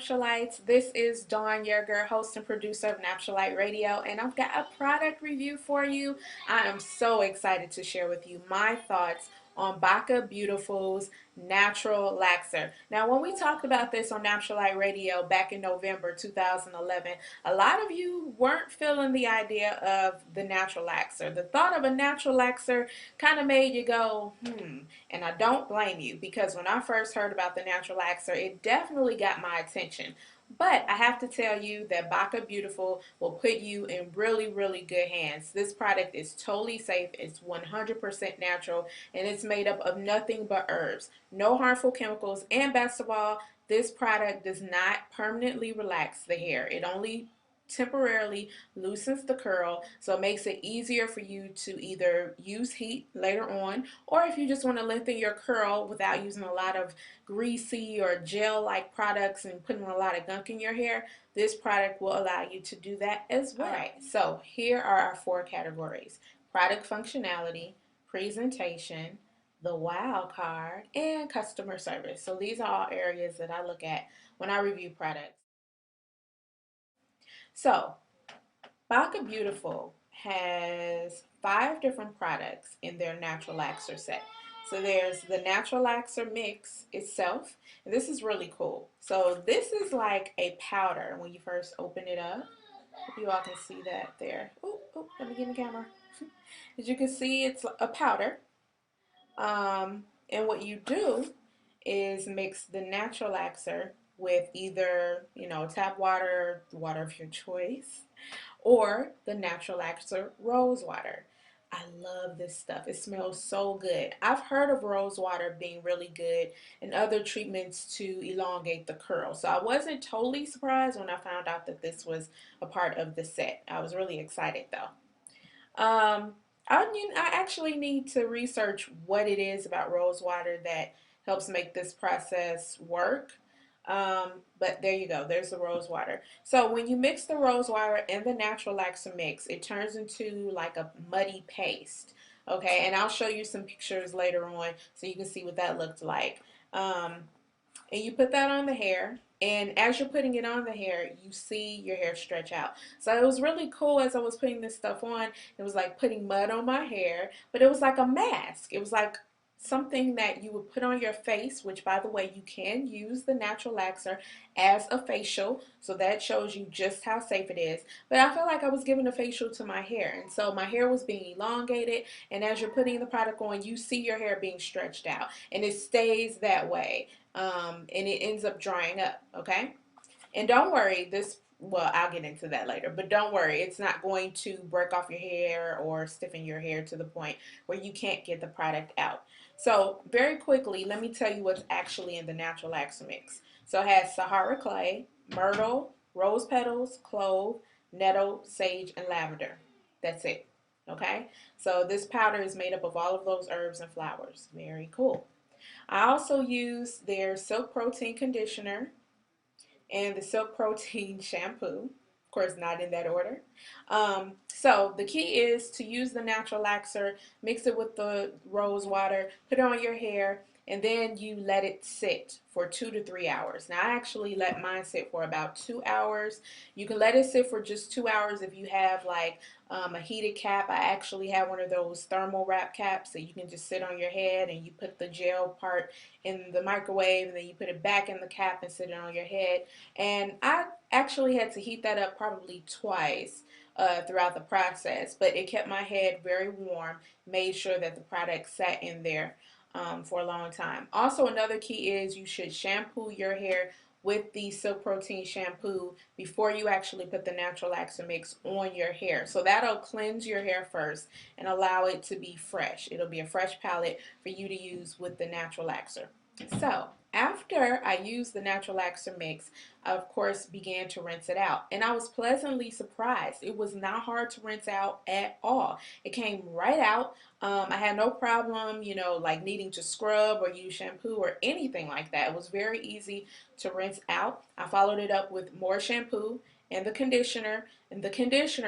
Naturalites. This is Dawn Yerger, host and producer of Naturalite Radio, and I've got a product review for you. I am so excited to share with you my thoughts on Baka Beautiful's Natural-Laxer. Now, when we talked about this on Naturalite Radio back in November 2011, a lot of you weren't feeling the idea of the Natural-Laxer. The thought of a Natural-Laxer kind of made you go, and I don't blame you, because when I first heard about the Natural-Laxer, it definitely got my attention. But I have to tell you that Baka Beautiful will put you in really, really good hands. This product is totally safe. It's 100% natural, and it's made up of nothing but herbs. No harmful chemicals, and best of all, this product does not permanently relax the hair. It only temporarily loosens the curl, so it makes it easier for you to either use heat later on, or if you just want to lengthen your curl without using a lot of greasy or gel like products and putting a lot of gunk in your hair, this product will allow you to do that as well. Alright, so here are our four categories: product functionality, presentation, the wow card, and customer service. So these are all areas that I look at when I review products. So, Baka Beautiful has 5 different products in their Natural-Laxer set. So there's the Natural-Laxer mix itself, and this is really cool. So this is like a powder when you first open it up. If you all can see that there. Oh, let me get in the camera. As you can see, it's a powder. And what you do is mix the Natural-Laxer with either, tap water, the water of your choice, or the Natural-Laxer rose water. I love this stuff. It smells so good. I've heard of rose water being really good and other treatments to elongate the curl. So I wasn't totally surprised when I found out that this was a part of the set. I was really excited though. I actually need to research what it is about rose water that helps make this process work. But there you go. There's the rose water. So when you mix the rose water and the Natural-Laxer mix, it turns into like a muddy paste. Okay, and I'll show you some pictures later on so you can see what that looked like. And you put that on the hair, and as you're putting it on the hair, you see your hair stretch out. So it was really cool as I was putting this stuff on. It was like putting mud on my hair, but it was like a mask. It was like something that you would put on your face, which, by the way, you can use the Natural-Laxer as a facial, so that shows you just how safe it is. But I felt like I was giving a facial to my hair, and so my hair was being elongated, and as you're putting the product on, you see your hair being stretched out, and it stays that way, and it ends up drying up, okay? And don't worry, well, I'll get into that later, but don't worry, it's not going to break off your hair or stiffen your hair to the point where you can't get the product out. So very quickly, let me tell you what's actually in the Natural-Laxer mix. So it has Sahara clay, myrtle, rose petals, clove, nettle, sage, and lavender. That's it. Okay? So this powder is made up of all of those herbs and flowers. Very cool. I also use their Silk Protein Conditioner and the Silk Protein Shampoo. Of course, not in that order. So the key is to use the Natural-Laxer, mix it with the rose water, put it on your hair, and then you let it sit for 2 to 3 hours. Now, I actually let mine sit for about 2 hours. You can let it sit for just 2 hours if you have like a heated cap. I actually have one of those thermal wrap caps that you can just sit on your head, and you put the gel part in the microwave, and then you put it back in the cap and sit it on your head. And I actually had to heat that up probably twice throughout the process, but it kept my head very warm, made sure that the product sat in there for a long time. Also, another key is you should shampoo your hair with the Silk Protein shampoo before you actually put the Natural-Laxer mix on your hair. So that'll cleanse your hair first and allow it to be fresh. It'll be a fresh palette for you to use with the Natural-Laxer. So after I used the Natural-Laxer mix, I of course began to rinse it out, and I was pleasantly surprised. It was not hard to rinse out at all. It came right out. I had no problem, like needing to scrub or use shampoo or anything like that. It was very easy to rinse out. I followed it up with more shampoo and the conditioner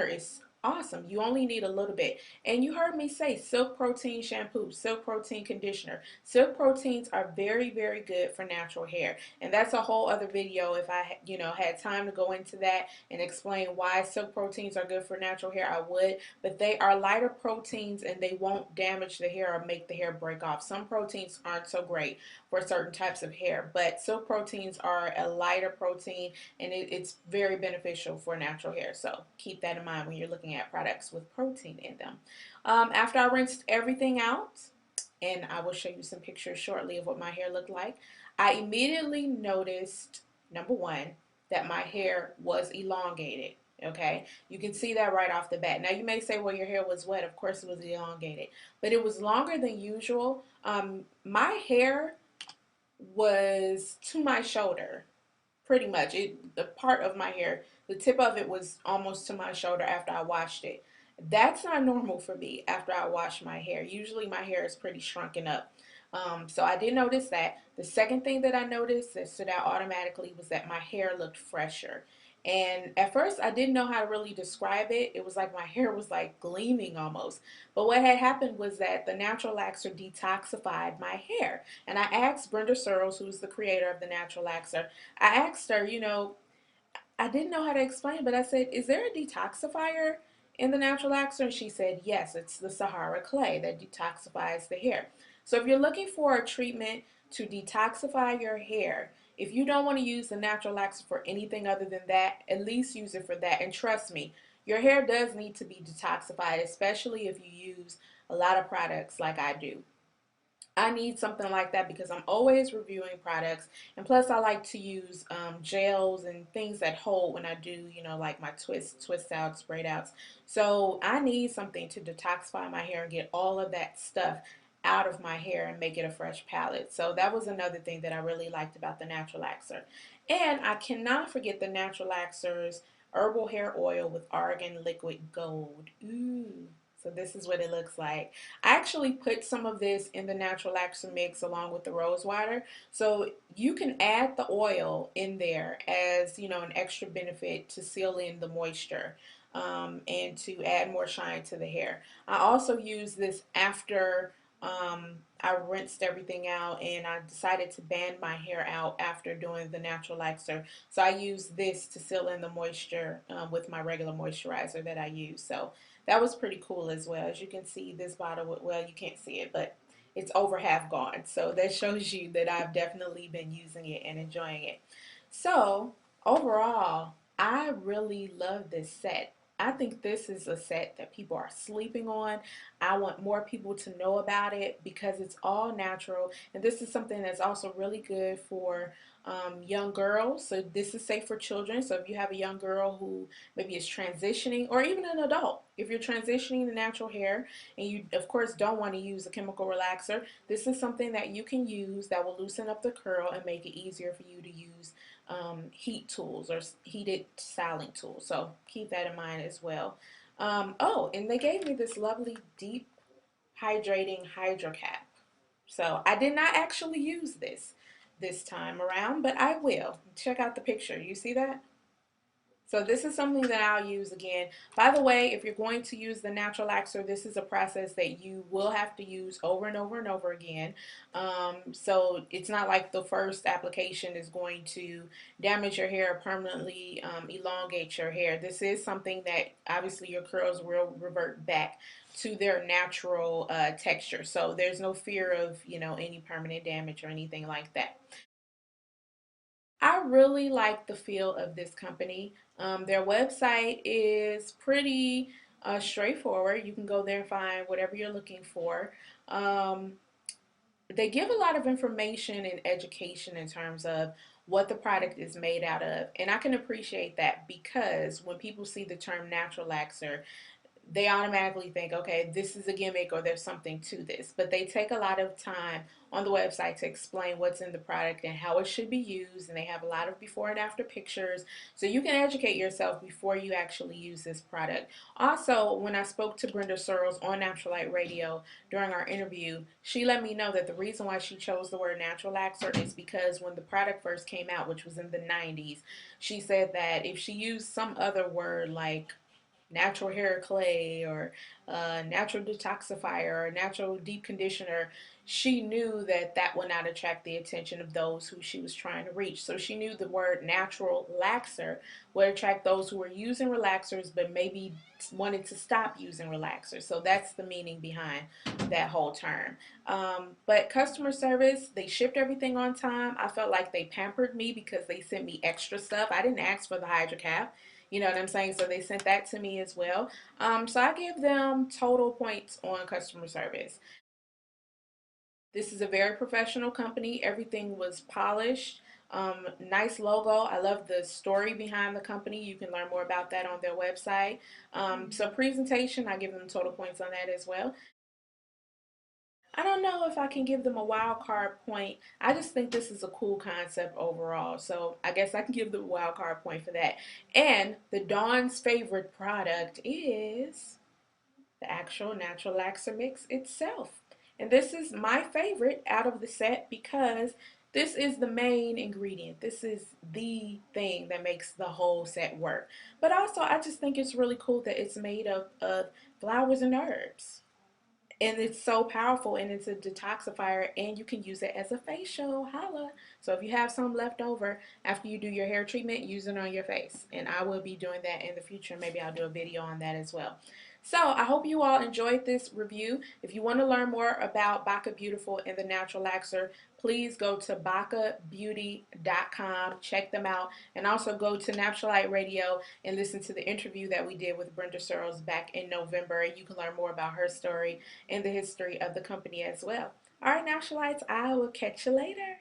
is Awesome. You only need a little bit. And you heard me say silk protein shampoo, silk protein conditioner. Silk proteins are very, very good for natural hair. And that's a whole other video if I, had time to go into that and explain why silk proteins are good for natural hair, I would. But they are lighter proteins and they won't damage the hair or make the hair break off. Some proteins aren't so great for certain types of hair, but silk proteins are a lighter protein and it's very beneficial for natural hair. So keep that in mind when you're looking at products with protein in them. After I rinsed everything out, and I will show you some pictures shortly of what my hair looked like, I immediately noticed, number one, that my hair was elongated. Okay, you can see that right off the bat. Now you may say, well, your hair was wet. Of course, it was elongated, but it was longer than usual. My hair was to my shoulder pretty much. The part of my hair, the tip of it was almost to my shoulder after I washed it. That's not normal for me after I wash my hair. Usually my hair is pretty shrunken up. So I did notice that. The second thing that I noticed that stood out automatically was that my hair looked fresher. And at first I didn't know how to really describe it. It was like my hair was like gleaming almost. But what had happened was that the Natural-Laxer detoxified my hair. And I asked Brenda Searles, who's the creator of the Natural-Laxer, I asked her, I didn't know how to explain, but I said, is there a detoxifier in the Natural-Laxer? And she said, yes, it's the Sahara clay that detoxifies the hair. So if you're looking for a treatment to detoxify your hair, if you don't want to use the Natural-Laxer for anything other than that, at least use it for that. And trust me, your hair does need to be detoxified, especially if you use a lot of products like I do. I need something like that because I'm always reviewing products, and plus I like to use gels and things that hold when I do, like my twist outs, braid outs. So I need something to detoxify my hair and get all of that stuff out of my hair and make it a fresh palette. So that was another thing that I really liked about the Natural-Laxer. And I cannot forget the Natural-Laxer's herbal hair oil with argan liquid gold. Ooh. So this is what it looks like. I actually put some of this in the Natural-Laxer mix along with the rose water. So you can add the oil in there as, an extra benefit to seal in the moisture and to add more shine to the hair. I also use this after I rinsed everything out and I decided to band my hair out after doing the Natural-Laxer. So I use this to seal in the moisture with my regular moisturizer that I use. So that was pretty cool as well. As you can see, this bottle, well, you can't see it, but it's over half gone. So that shows you that I've definitely been using it and enjoying it. So overall, I really love this set. I think this is a set that people are sleeping on. I want more people to know about it because it's all natural. And this is something that's also really good for young girls. So this is safe for children. So if you have a young girl who maybe is transitioning, or even an adult, if you're transitioning to natural hair and you, of course, don't want to use a chemical relaxer, this is something that you can use that will loosen up the curl and make it easier for you to use heat tools or heated styling tools. So keep that in mind as well. Oh, and they gave me this lovely deep hydrating hydro cap. So I did not actually use this time around, but I will. Check out the picture. You see that? So this is something that I'll use again. By the way, if you're going to use the Natural-Laxer, this is a process that you will have to use over and over and over again. So it's not like the first application is going to damage your hair or permanently elongate your hair. This is something that obviously your curls will revert back to their natural texture. So there's no fear of, any permanent damage or anything like that. I really like the feel of this company. Their website is pretty straightforward. You can go there and find whatever you're looking for. Um, they give a lot of information and education in terms of what the product is made out of. And I can appreciate that because when people see the term Natural-Laxer, they automatically think, okay, this is a gimmick or there's something to this. But they take a lot of time on the website to explain what's in the product and how it should be used. And they have a lot of before and after pictures. So you can educate yourself before you actually use this product. Also, when I spoke to Brenda Searles on Natural Light Radio during our interview, she let me know that the reason why she chose the word Natural-Laxer is because when the product first came out, which was in the 90s, she said that if she used some other word like natural hair clay or natural detoxifier or natural deep conditioner, she knew that that would not attract the attention of those who she was trying to reach. So she knew the word natural-laxer would attract those who were using relaxers but maybe wanted to stop using relaxers. So that's the meaning behind that whole term. But customer service, they shipped everything on time. I felt like they pampered me because they sent me extra stuff. I didn't ask for the HydroCap. You know what I'm saying? So they sent that to me as well. So I give them total points on customer service. This is a very professional company. Everything was polished. Nice logo. I love the story behind the company. You can learn more about that on their website. So presentation, I give them total points on that as well. I don't know if I can give them a wild card point. I just think this is a cool concept overall. So I guess I can give them a wild card point for that. And the Dawn's favorite product is the actual Natural-Laxer mix itself. And this is my favorite out of the set because this is the main ingredient. This is the thing that makes the whole set work. But also, I just think it's really cool that it's made up of flowers and herbs, and it's so powerful, and it's a detoxifier, and you can use it as a facial. Holla. So if you have some left over after you do your hair treatment, use it on your face, and I will be doing that in the future. Maybe I'll do a video on that as well. So I hope you all enjoyed this review. If you want to learn more about Baka Beautiful and the Natural-Laxer, please go to bakabeauty.com, check them out, and also go to Naturalite Radio and listen to the interview that we did with Brenda Searles back in November. You can learn more about her story and the history of the company as well. All right, Naturalites, I will catch you later.